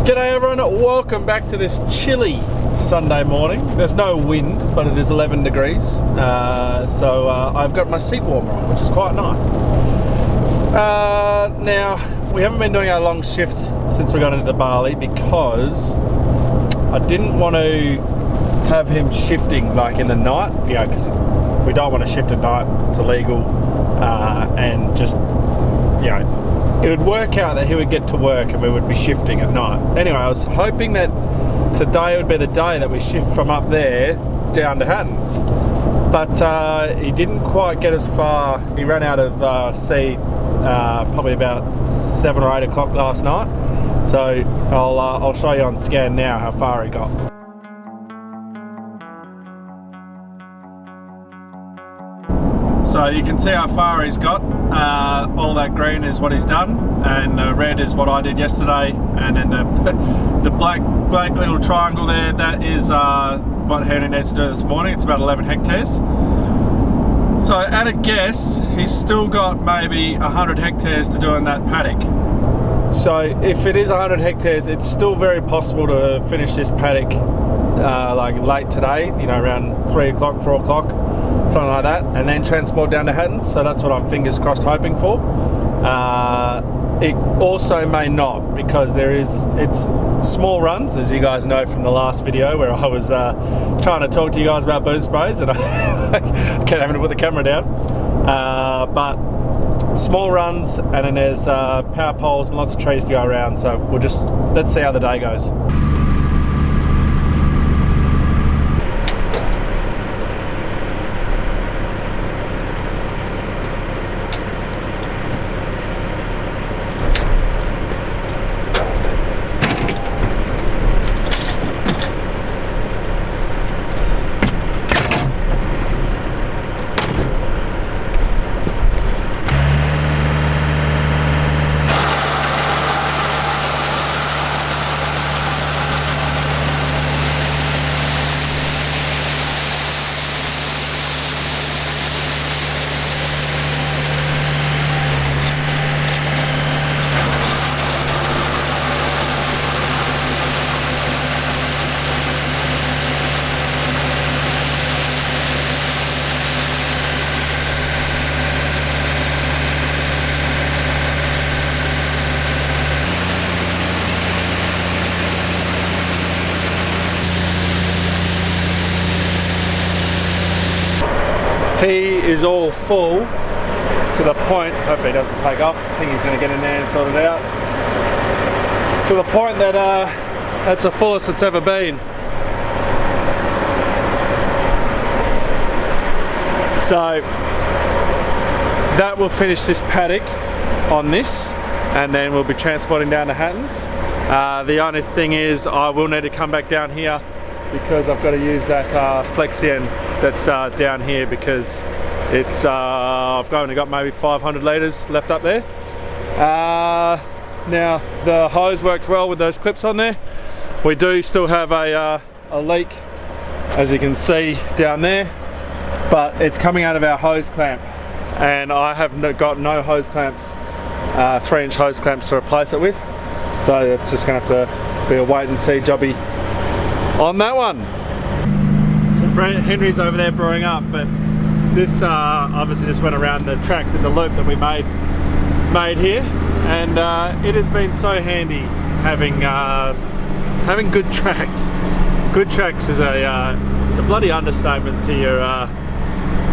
G'day everyone, welcome back to this chilly Sunday morning. There's no wind, but it is 11 degrees. So I've got my seat warmer on, which is quite nice. Now, we haven't been doing our long shifts since we got into Barley because I didn't want to have him shifting like in the night, you know, because we don't want to shift at night, it's illegal, and just, you know, it would work out that he would get to work and we would be shifting at night. Anyway, I was hoping that today would be the day that we shift from up there down to Hattons. But he didn't quite get as far. He ran out of seed probably about 7 or 8 o'clock last night. So I'll show you on scan now how far he got. So you can see how far he's got. All that green is what he's done, and red is what I did yesterday, and then the black little triangle there, that is what Henry needs to do this morning. It's about 11 hectares. So at a guess, he's still got maybe 100 hectares to do in that paddock. So if it is 100 hectares, it's still very possible to finish this paddock like late today, you know, around 3 o'clock, 4 o'clock, something like that, and then transport down to Hattons. So that's what I'm fingers crossed hoping for. It also may not, because it's small runs, as you guys know from the last video where I was trying to talk to you guys about boom sprays and I kept having to put the camera down. But small runs, and then there's power poles and lots of trees to go around. So let's see how the day goes. He is all full to the point, hopefully he doesn't take off, I think he's going to get in there and sort it out, to the point that that's the fullest it's ever been. So that will finish this paddock on this, and then we'll be transporting down to Hattons. The only thing is I will need to come back down here because I've got to use that flex end that's down here, because it's I've only got maybe 500 litres left up there. Now the hose worked well with those clips on there. We do still have a leak, as you can see down there, but it's coming out of our hose clamp, and I have got no hose clamps, 3-inch hose clamps to replace it with, so it's just going to have to be a wait and see jobby on that one. So Henry's over there brewing up, but this obviously just went around the track in the loop that we made here, and it has been so handy having good tracks. Good tracks is it's a bloody understatement to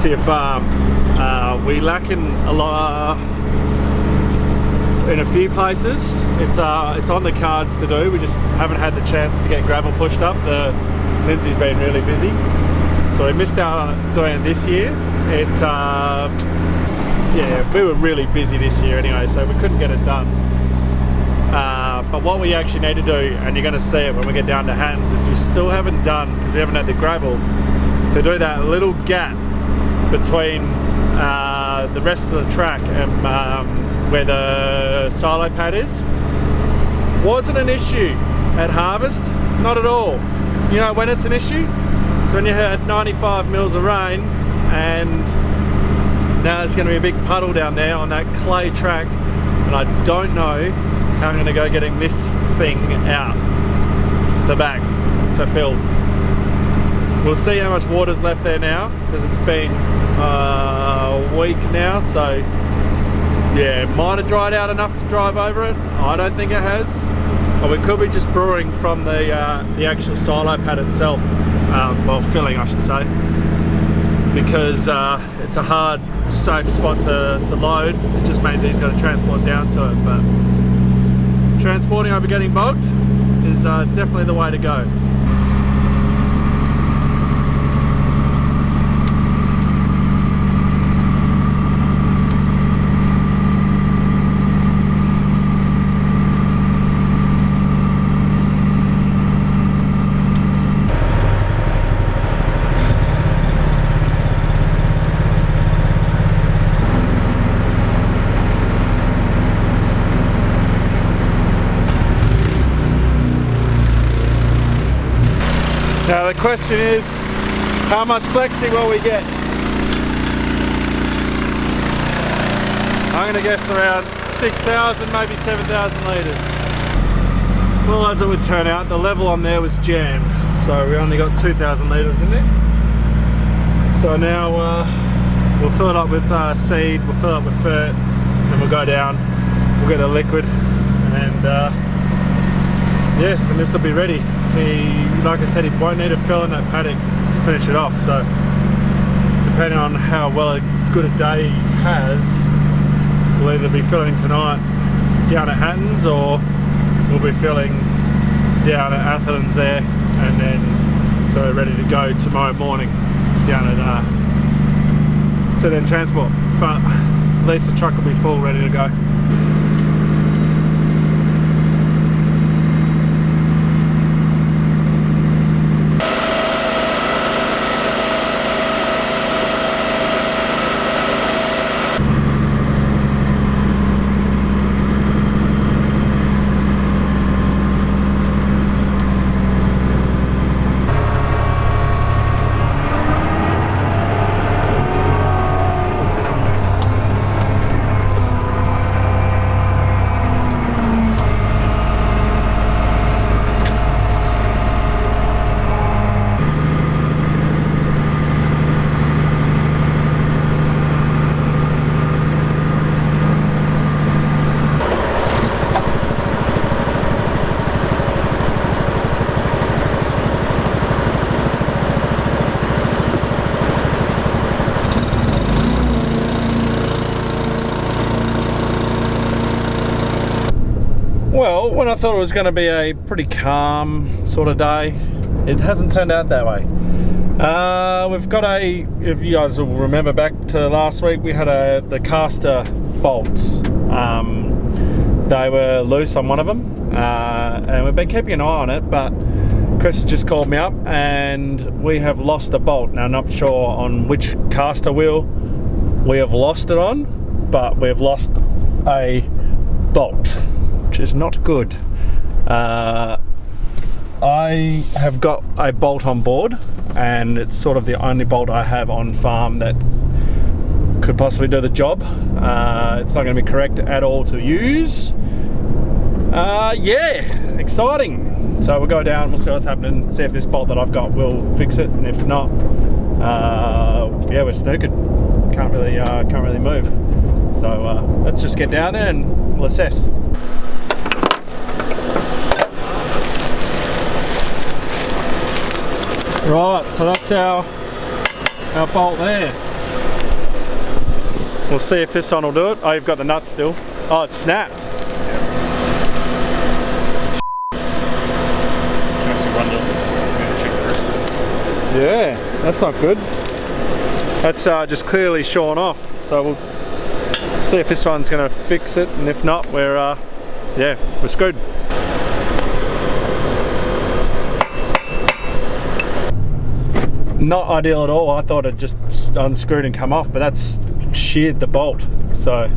your farm. We lack in a lot in a few places. It's on the cards to do. We just haven't had the chance to get gravel pushed up. Lindsay's been really busy, so we missed out on doing it this year. Yeah, we were really busy this year anyway, so we couldn't get it done. But what we actually need to do, and you're going to see it when we get down to Hattons, is we still haven't done, because we haven't had the gravel, to do that little gap between the rest of the track and where the silo pad is. Wasn't an issue at harvest, not at all. You know when it's an issue? So when you had 95 mils of rain, and now there's going to be a big puddle down there on that clay track, and I don't know I'm going to go getting this thing out the back to fill. We'll see how much water's left there now, because it's been a week now, so yeah, it might have dried out enough to drive over it. I don't think it has. Or we could be just brewing from the actual silo pad itself. Well, filling I should say. Because it's a hard, safe spot to load. It just means he's got to transport down to it. But transporting over getting bogged is definitely the way to go. Now the question is, how much flexi will we get? I'm going to guess around 6,000, maybe 7,000 litres. Well, as it would turn out, the level on there was jammed, so we only got 2,000 litres in there. So now we'll fill it up with seed, we'll fill it up with fert, then we'll go down, we'll get the liquid, and yeah, and this will be ready. Like I said, he won't need to fill in that paddock to finish it off, so depending on how good a day he has, we'll either be filling tonight down at Hattons, or we'll be filling down at Hattons there, and then so we're ready to go tomorrow morning down at to then transport. But at least the truck will be full, ready to go. Well, when I thought it was going to be a pretty calm sort of day, it hasn't turned out that way. We've got if you guys will remember back to last week, we had the caster bolts. They were loose on one of them, and we've been keeping an eye on it, but Chris just called me up and we have lost a bolt. Now, I'm not sure on which caster wheel we have lost it on, but we've lost a bolt, which is not good. I have got a bolt on board, and it's sort of the only bolt I have on farm that could possibly do the job. It's not going to be correct at all to use. Yeah, exciting. So we'll go down, we'll see what's happening, see if this bolt that I've got will fix it, and if not, yeah, we're snookered. Can't really move. So let's just get down there and we'll assess. Right, so that's our bolt there. We'll see if this one will do it. Oh, you've got the nut still. Oh, it's snapped. Yeah, that's not good. That's just clearly shorn off. So we'll see if this one's going to fix it, and if not, we're yeah, we're screwed. Not ideal at all. I thought it just unscrewed and come off, but that's sheared the bolt. So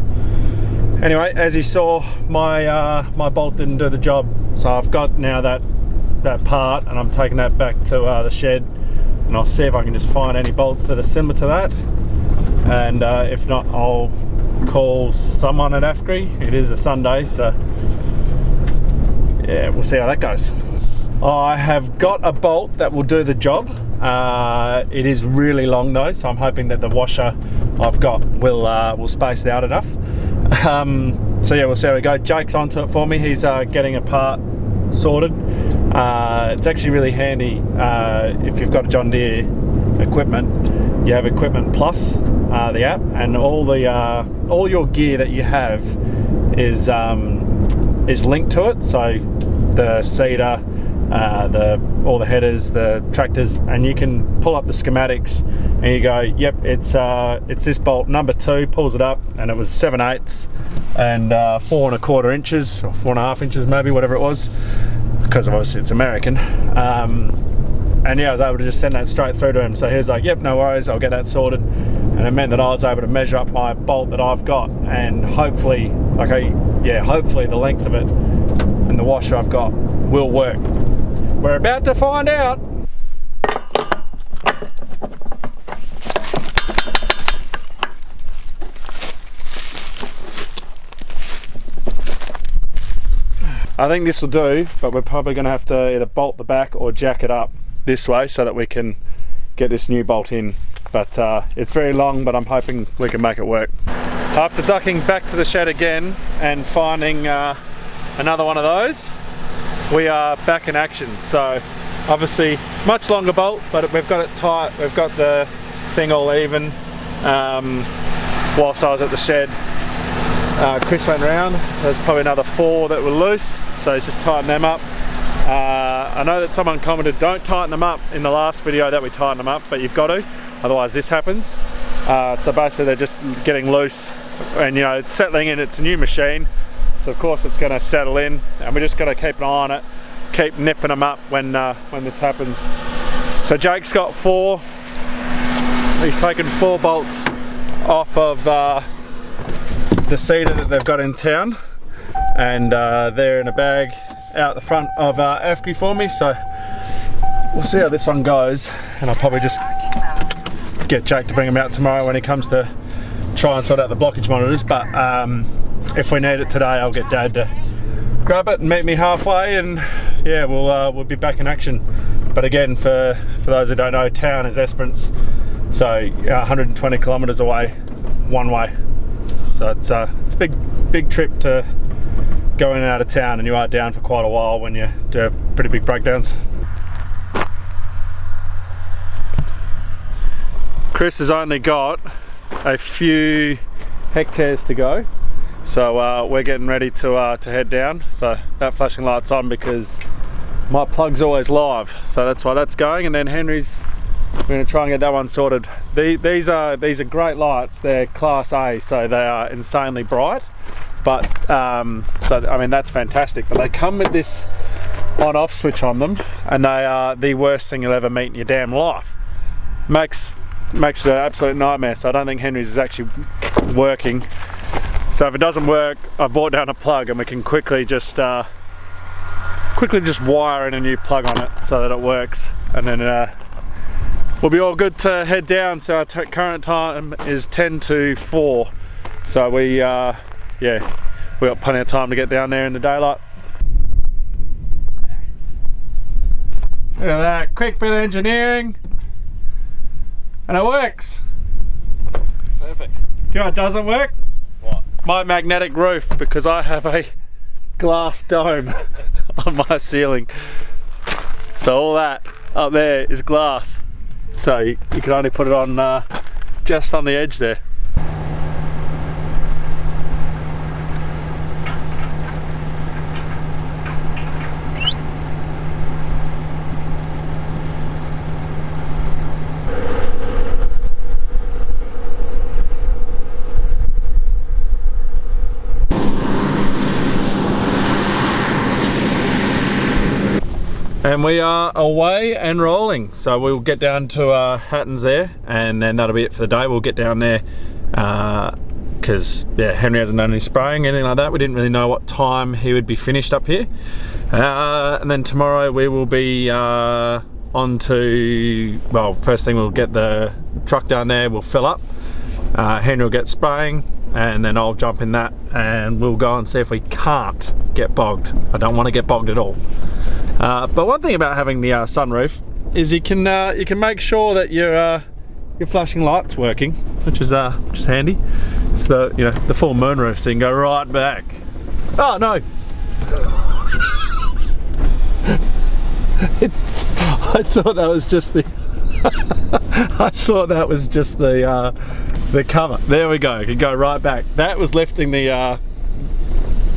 anyway, as you saw, my my bolt didn't do the job. So I've got now that part, and I'm taking that back to the shed, and I'll see if I can just find any bolts that are similar to that. And if not, I'll call someone at AFCRI. It is a Sunday, so yeah, we'll see how that goes. I have got a bolt that will do the job. It is really long though, so I'm hoping that the washer I've got will space it out enough. So yeah, we'll see how we go. Jake's onto it for me. He's getting a part sorted. It's actually really handy if you've got a John Deere equipment. You have Equipment Plus, the app, and all your gear that you have is linked to it. So the seeder, all the headers, the tractors, and you can pull up the schematics and you go, yep, it's this bolt number 2, pulls it up, and it was 7/8 and 4 1/4 inches or 4 1/2 inches maybe, whatever it was, because obviously it's American. And yeah, I was able to just send that straight through to him. So he was like, yep, no worries, I'll get that sorted. And it meant that I was able to measure up my bolt that I've got, and hopefully, hopefully the length of it and the washer I've got will work. We're about to find out. I think this will do, but we're probably going to have to either bolt the back or jack it up this way so that we can get this new bolt in. But it's very long, but I'm hoping we can make it work. After ducking back to the shed again and finding another one of those, we are back in action. So obviously much longer bolt, but we've got it tight, we've got the thing all even. Whilst I was at the shed, Chris went round, there's probably another 4 that were loose, so he's just tightened them up. I know that someone commented, don't tighten them up in the last video that we tightened them up, but you've got to, otherwise this happens. So basically they're just getting loose, and you know, it's settling in. It's a new machine, so of course it's going to settle in, and we're just going to keep an eye on it, keep nipping them up when this happens. So Jake's got 4, he's taken 4 bolts off of the seeder that they've got in town, and they're in a bag out the front of Afgri for me, so we'll see how this one goes, and I'll probably just get Jake to bring him out tomorrow when he comes to try and sort out the blockage monitors. But if we need it today, I'll get Dad to grab it and meet me halfway, and yeah, we'll be back in action. But again, for those who don't know, town is Esperance, so 120 kilometres away one way, so it's a big trip to go in and out of town, and you are down for quite a while when you do have pretty big breakdowns. Chris has only got a few hectares to go, so we're getting ready to head down. So that flashing light's on because my plug's always live, so that's why that's going. And then Henry's, we're going to try and get that one sorted. These are great lights. They're class A, so they are insanely bright. But so I mean, that's fantastic. But they come with this on-off switch on them, and they are the worst thing you'll ever meet in your damn life. Makes it an absolute nightmare. So I don't think Henry's is actually working. So if it doesn't work, I've brought down a plug, and we can quickly just wire in a new plug on it so that it works, and then we'll be all good to head down. So our current time is 10 to 4. So we got plenty of time to get down there in the daylight. Look at that, quick bit of engineering, and it works. Perfect. Do you know what doesn't work? What? My magnetic roof, because I have a glass dome on my ceiling. So all that up there is glass. So you can only put it on just on the edge there. And we are away and rolling. So we'll get down to Hattons there, and then that'll be it for the day. We'll get down there because Henry hasn't done any spraying, anything like that. We didn't really know what time he would be finished up here. And then tomorrow we will be on to, well, first thing we'll get the truck down there, we'll fill up. Henry will get spraying, and then I'll jump in that and we'll go and see if we can't get bogged. I don't want to get bogged at all. But one thing about having the sunroof is you can make sure that your flashing light's working, which is handy. It's the the full moonroof, so you can go right back. Oh no! I thought that was just the. I thought that was just the cover. There we go. You can go right back. That was lifting the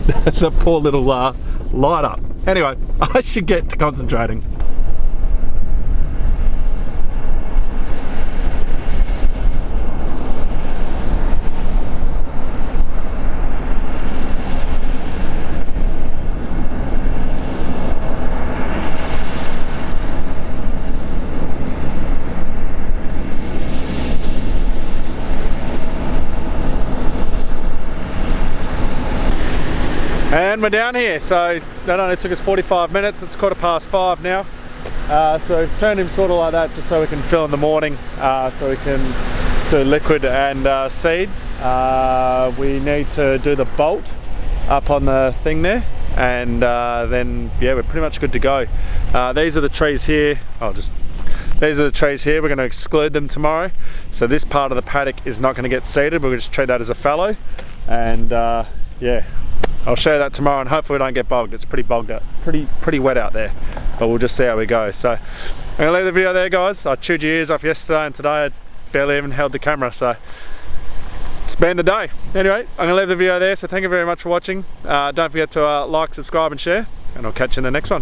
the poor little light up. Anyway, I should get to concentrating. And we're down here, so that only took us 45 minutes. It's 5:15 now. So we've turned him sort of like that just so we can fill in the morning, so we can do liquid and seed. We need to do the bolt up on the thing there, and then yeah, we're pretty much good to go. These are the trees here. These are the trees here. We're going to exclude them tomorrow. So this part of the paddock is not going to get seeded. We'll just treat that as a fallow, and yeah. I'll show you that tomorrow, and hopefully we don't get bogged. It's pretty bogged up, pretty wet out there, but we'll just see how we go. So I'm gonna leave the video there, guys. I chewed your ears off yesterday, and today I barely even held the camera, so it's been the day. Anyway, I'm gonna leave the video there, so thank you very much for watching. Don't forget to like, subscribe and share, and I'll catch you in the next one.